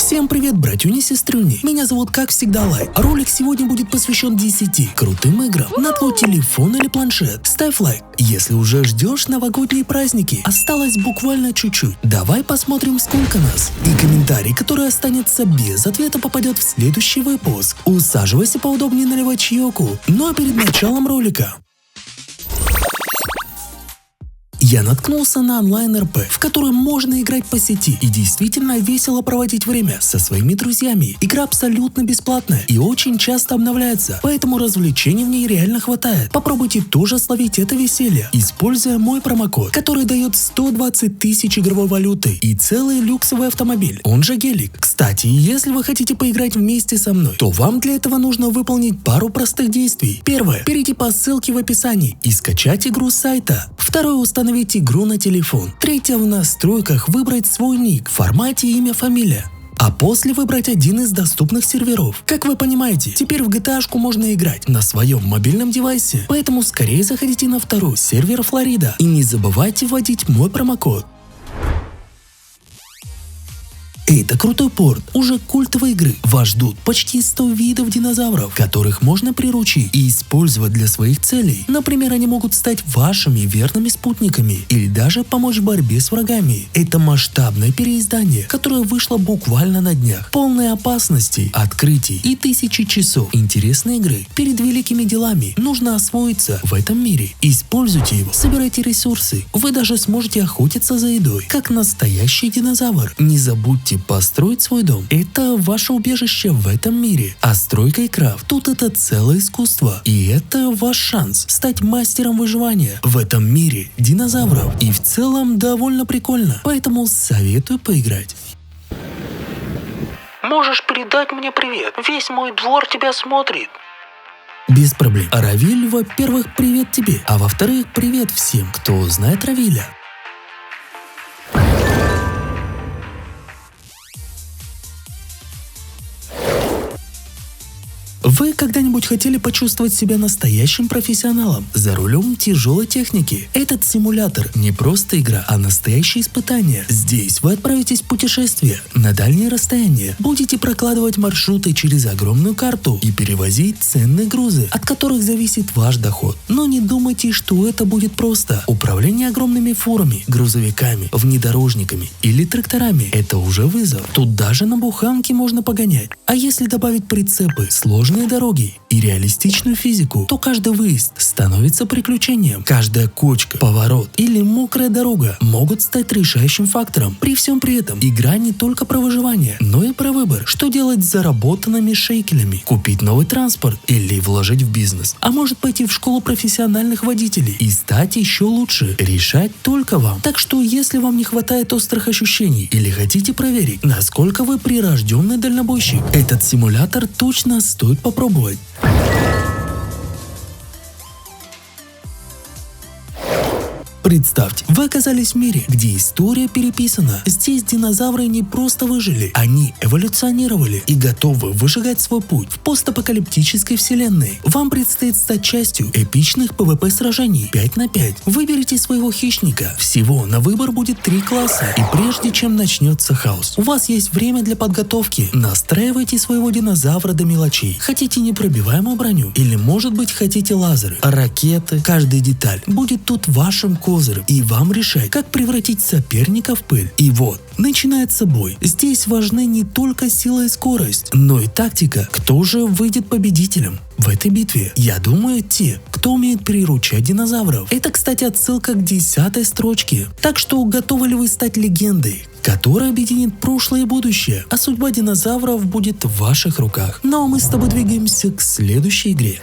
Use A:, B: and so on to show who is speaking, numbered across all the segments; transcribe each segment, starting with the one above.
A: Всем привет, братюни-сестрюни! Меня зовут, как всегда, Лай. Ролик сегодня будет посвящен 10 крутым играм на твой телефон или планшет. Ставь лайк, если уже ждешь новогодние праздники. Осталось буквально чуть-чуть. Давай посмотрим, сколько нас. И комментарий, который останется без ответа, попадет в следующий выпуск. Усаживайся поудобнее, наливай чайку. Ну а перед началом ролика я наткнулся на онлайн-РП, в которой можно играть по сети и действительно весело проводить время со своими друзьями. Игра абсолютно бесплатная и очень часто обновляется, поэтому развлечений в ней реально хватает. Попробуйте тоже словить это веселье, используя мой промокод, который дает 120 тысяч игровой валюты и целый люксовый автомобиль, он же гелик. Кстати, если вы хотите поиграть вместе со мной, то вам для этого нужно выполнить пару простых действий. Первое. Перейти по ссылке в описании и скачать игру с сайта. Второе. Установить игру на телефон. Третье. В настройках выбрать свой ник в формате имя, фамилия. А после выбрать один из доступных серверов. Как вы понимаете, теперь в GTA-шку можно играть на своем мобильном девайсе, поэтому скорее заходите на второй сервер Флорида и не забывайте вводить мой промокод. Это крутой порт уже культовой игры. Вас ждут почти 100 видов динозавров, которых можно приручить и использовать для своих целей. Например, они могут стать вашими верными спутниками или даже помочь в борьбе с врагами. Это масштабное переиздание, которое вышло буквально на днях. Полное опасностей, открытий и тысячи часов интересной игры. Перед великими делами нужно освоиться в этом мире. Используйте его, собирайте ресурсы. Вы даже сможете охотиться за едой, как настоящий динозавр. Не забудьте построить свой дом. Это ваше убежище в этом мире. А стройка и крафт тут это целое искусство. И это ваш шанс стать мастером выживания в этом мире динозавров. И в целом довольно прикольно. Поэтому советую поиграть.
B: Можешь передать мне привет. Весь мой двор тебя смотрит.
A: Без проблем. Равиль, во-первых, привет тебе. А во-вторых, привет всем, кто знает Равиля. Вы когда-нибудь хотели почувствовать себя настоящим профессионалом за рулем тяжелой техники? Этот симулятор не просто игра, а настоящее испытание. Здесь вы отправитесь в путешествие на дальние расстояния, будете прокладывать маршруты через огромную карту и перевозить ценные грузы, от которых зависит ваш доход. Но не думайте, что это будет просто. Управление огромными фурами, грузовиками, внедорожниками или тракторами – это уже вызов. Тут даже на буханке можно погонять. А если добавить прицепы, сложные дороги и реалистичную физику, то каждый выезд становится приключением. Каждая кочка, поворот или мокрая дорога могут стать решающим фактором. При всем при этом игра не только про выживание, но и про выбор, что делать с заработанными шекелями, купить новый транспорт или вложить в бизнес. А может пойти в школу профессиональных водителей и стать еще лучше. Решать только вам. Так что если вам не хватает острых ощущений или хотите проверить, насколько вы прирожденный дальнобойщик, этот симулятор точно стоит попробовать. Представьте, вы оказались в мире, где история переписана. Здесь динозавры не просто выжили, они эволюционировали и готовы выжигать свой путь в постапокалиптической вселенной. Вам предстоит стать частью эпичных PvP сражений 5 на 5. Выберите своего хищника. Всего на выбор будет 3 класса. И прежде чем начнется хаос, у вас есть время для подготовки. Настраивайте своего динозавра до мелочей. Хотите непробиваемую броню? Или может быть хотите лазеры, ракеты? Каждая деталь будет тут вашим козырем. И вам решать, как превратить соперника в пыль. И вот, начинается бой. Здесь важны не только сила и скорость, но и тактика. Кто же выйдет победителем в этой битве? Я думаю, те, кто умеет приручать динозавров. Это, кстати, отсылка к 10-й строчке. Так что готовы ли вы стать легендой, которая объединит прошлое и будущее, а судьба динозавров будет в ваших руках? Ну а мы с тобой двигаемся к следующей игре.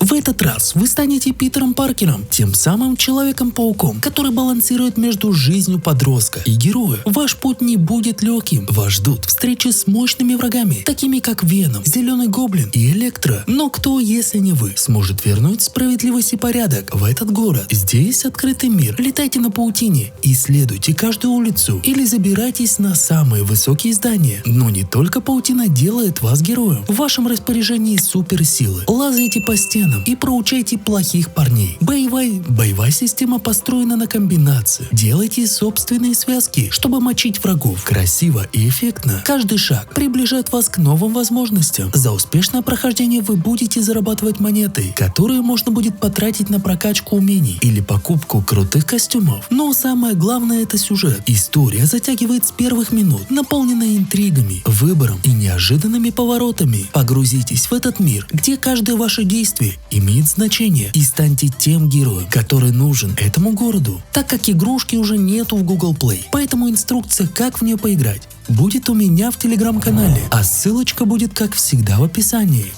A: В этот раз вы станете Питером Паркером, тем самым Человеком-пауком, который балансирует между жизнью подростка и героя. Ваш путь не будет легким. Вас ждут встречи с мощными врагами, такими как Веном, Зеленый Гоблин и Электро. Но кто, если не вы, сможет вернуть справедливость и порядок в этот город? Здесь открытый мир. Летайте на паутине, исследуйте каждую улицу или забирайтесь на самые высокие здания. Но не только паутина делает вас героем. В вашем распоряжении суперсилы. Лазайте по стенам и проучайте плохих парней. Боевая система построена на комбинации. Делайте собственные связки, чтобы мочить врагов. Красиво и эффектно. Каждый шаг приближает вас к новым возможностям. За успешное прохождение вы будете зарабатывать монеты, которые можно будет потратить на прокачку умений или покупку крутых костюмов. Но самое главное — это сюжет. История затягивает с первых минут, наполненная интригами, выбором и неожиданными поворотами. Погрузитесь в этот мир, где каждое ваше действие имеет значение, и станьте тем героем, который нужен этому городу. Так как игрушки уже нету в Google Play, поэтому инструкция, как в нее поиграть, будет у меня в телеграм-канале, а ссылочка будет, как всегда, в описании.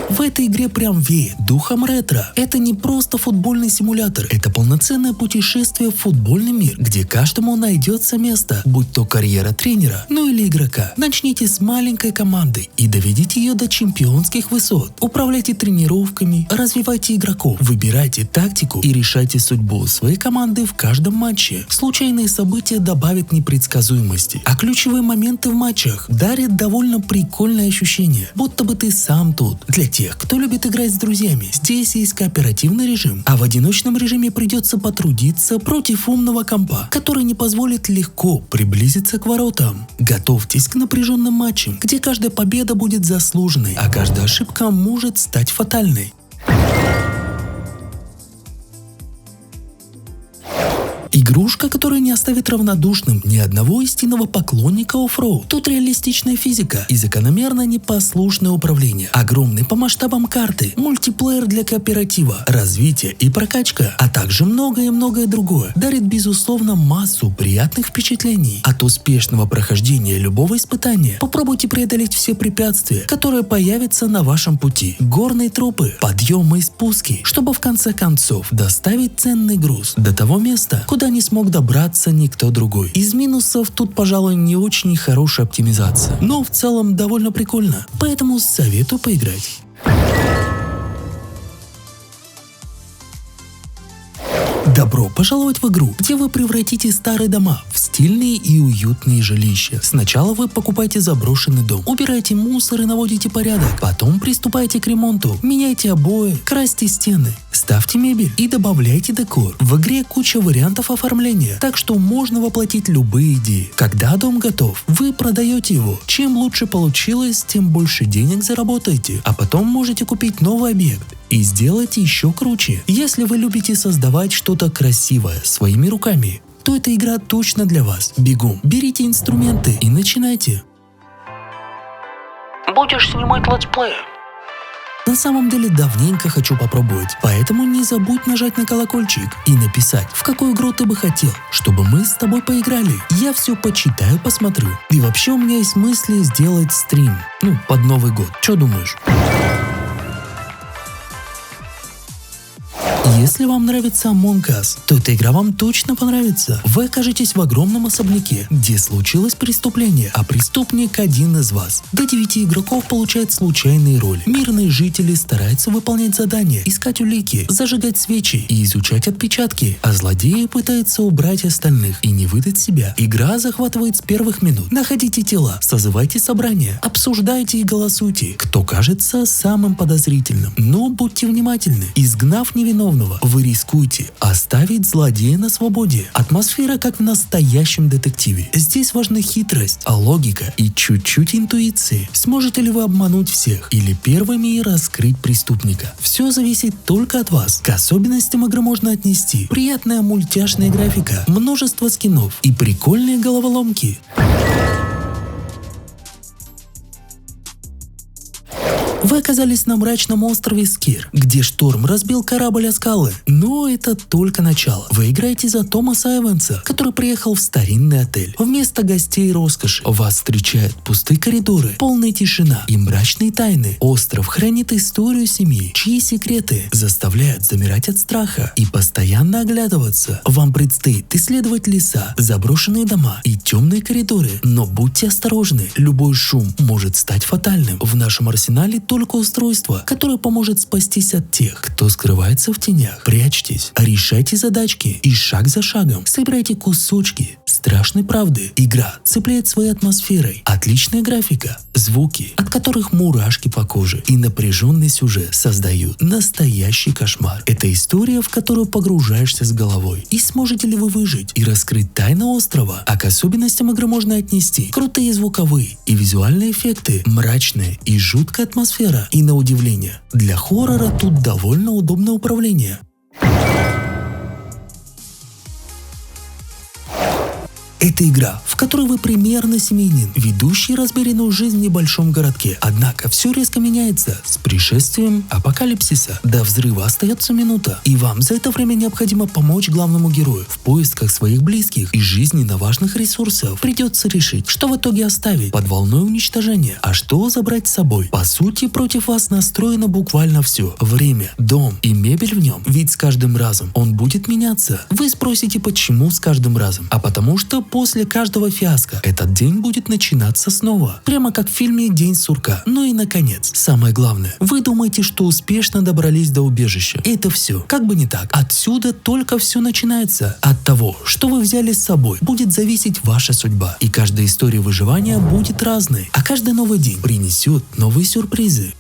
A: В этой игре прям веет духом ретро. Это не просто футбольный симулятор, это полноценное путешествие в футбольный мир, где каждому найдется место, будь то карьера тренера, ну или игрока. Начните с маленькой команды и доведите ее до чемпионских высот. Управляйте тренировками, развивайте игроков, выбирайте тактику и решайте судьбу своей команды в каждом матче. Случайные события добавят непредсказуемости, а ключевые моменты в матчах дарят довольно прикольное ощущение, будто бы ты сам тут. Для тех, кто любит играть с друзьями, здесь есть кооперативный режим, а в одиночном режиме придется потрудиться против умного компа, который не позволит легко приблизиться к воротам. Готовьтесь к напряженным матчам, где каждая победа будет заслуженной, а каждая ошибка может стать фатальной. Игрушка, которая не оставит равнодушным ни одного истинного поклонника оффроуд. Тут реалистичная физика и закономерно непослушное управление, огромные по масштабам карты, мультиплеер для кооператива, развитие и прокачка, а также многое другое, дарит безусловно массу приятных впечатлений. От успешного прохождения любого испытания попробуйте преодолеть все препятствия, которые появятся на вашем пути. Горные тропы, подъемы и спуски, чтобы в конце концов доставить ценный груз до того места, куда не смог добраться никто другой. Из минусов тут, пожалуй, не очень хорошая оптимизация, но в целом довольно прикольно, поэтому советую поиграть. Добро пожаловать в игру, где вы превратите старые дома в стильные и уютные жилища. Сначала вы покупаете заброшенный дом, убираете мусор и наводите порядок. Потом приступаете к ремонту, меняйте обои, красьте стены, ставьте мебель и добавляйте декор. В игре куча вариантов оформления, так что можно воплотить любые идеи. Когда дом готов, вы продаете его. Чем лучше получилось, тем больше денег заработаете, а потом можете купить новый объект и сделать еще круче. Если вы любите создавать что-то красивое своими руками, то эта игра точно для вас. Бегом, берите инструменты и начинайте.
B: Будешь снимать летсплей?
A: На самом деле давненько хочу попробовать, поэтому не забудь нажать на колокольчик и написать, в какую игру ты бы хотел, чтобы мы с тобой поиграли. Я все почитаю, посмотрю. И вообще у меня есть мысли сделать стрим, под Новый год. Че думаешь? Если вам нравится Among Us, то эта игра вам точно понравится. Вы окажетесь в огромном особняке, где случилось преступление, а преступник один из вас. До 9 игроков получают случайные роли. Мирные жители стараются выполнять задания, искать улики, зажигать свечи и изучать отпечатки, а злодеи пытаются убрать остальных и не выдать себя. Игра захватывает с первых минут. Находите тела, созывайте собрания, обсуждайте и голосуйте, кто кажется самым подозрительным. Но будьте внимательны, изгнав невиновного, вы рискуете оставить злодея на свободе. Атмосфера как в настоящем детективе. Здесь важна хитрость, логика и чуть-чуть интуиции. Сможете ли вы обмануть всех или первыми раскрыть преступника? Все зависит только от вас. К особенностям игры можно отнести приятная мультяшная графика, множество скинов и прикольные головоломки. Вы оказались на мрачном острове Скир, где шторм разбил корабль о скалы. Но это только начало. Вы играете за Томаса Эванса, который приехал в старинный отель. Вместо гостей роскоши вас встречают пустые коридоры, полная тишина и мрачные тайны. Остров хранит историю семьи, чьи секреты заставляют замирать от страха и постоянно оглядываться. Вам предстоит исследовать леса, заброшенные дома и темные коридоры. Но будьте осторожны, любой шум может стать фатальным. В нашем арсенале только только устройство, которое поможет спастись от тех, кто скрывается в тенях. Прячьтесь, решайте задачки и шаг за шагом собирайте кусочки страшной правды. Игра цепляет своей атмосферой, отличная графика, звуки, от которых мурашки по коже, и напряженный сюжет создают настоящий кошмар. Это история, в которую погружаешься с головой. И сможете ли вы выжить и раскрыть тайны острова? А к особенностям игры можно отнести крутые звуковые и визуальные эффекты, мрачная и жуткая атмосфера, и на удивление, для хоррора тут довольно удобное управление. Это игра, в которой вы примерно семьянин, ведущий размеренную жизнь в небольшом городке. Однако все резко меняется с пришествием апокалипсиса. До взрыва остается минута, и вам за это время необходимо помочь главному герою в поисках своих близких и жизненно важных ресурсов. Придется решить, что в итоге оставить под волной уничтожения, а что забрать с собой. По сути, против вас настроено буквально все: время, дом и мебель в нем. Ведь с каждым разом он будет меняться. Вы спросите, почему с каждым разом? А потому что после каждого фиаско этот день будет начинаться снова. Прямо как в фильме «День сурка». Ну и наконец, самое главное. Вы думаете, что успешно добрались до убежища. Это все. Как бы не так. Отсюда только все начинается. От того, что вы взяли с собой, будет зависеть ваша судьба. И каждая история выживания будет разной. А каждый новый день принесет новые сюрпризы.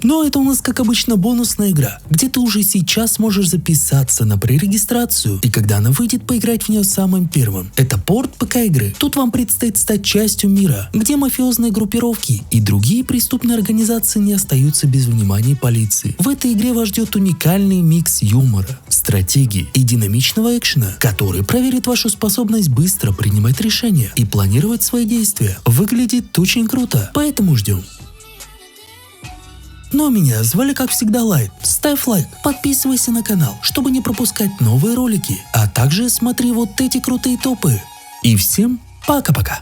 A: Но это у нас, как обычно, бонусная игра, где ты уже сейчас можешь записаться на пререгистрацию, и когда она выйдет, поиграть в нее самым первым. Это порт ПК-игры. Тут вам предстоит стать частью мира, где мафиозные группировки и другие преступные организации не остаются без внимания полиции. В этой игре вас ждет уникальный микс юмора, стратегии и динамичного экшена, который проверит вашу способность быстро принимать решения и планировать свои действия. Выглядит очень круто, поэтому ждем. Ну а меня звали, как всегда, Лайт. Ставь лайк, подписывайся на канал, чтобы не пропускать новые ролики, а также смотри вот эти крутые топы. И всем пока-пока.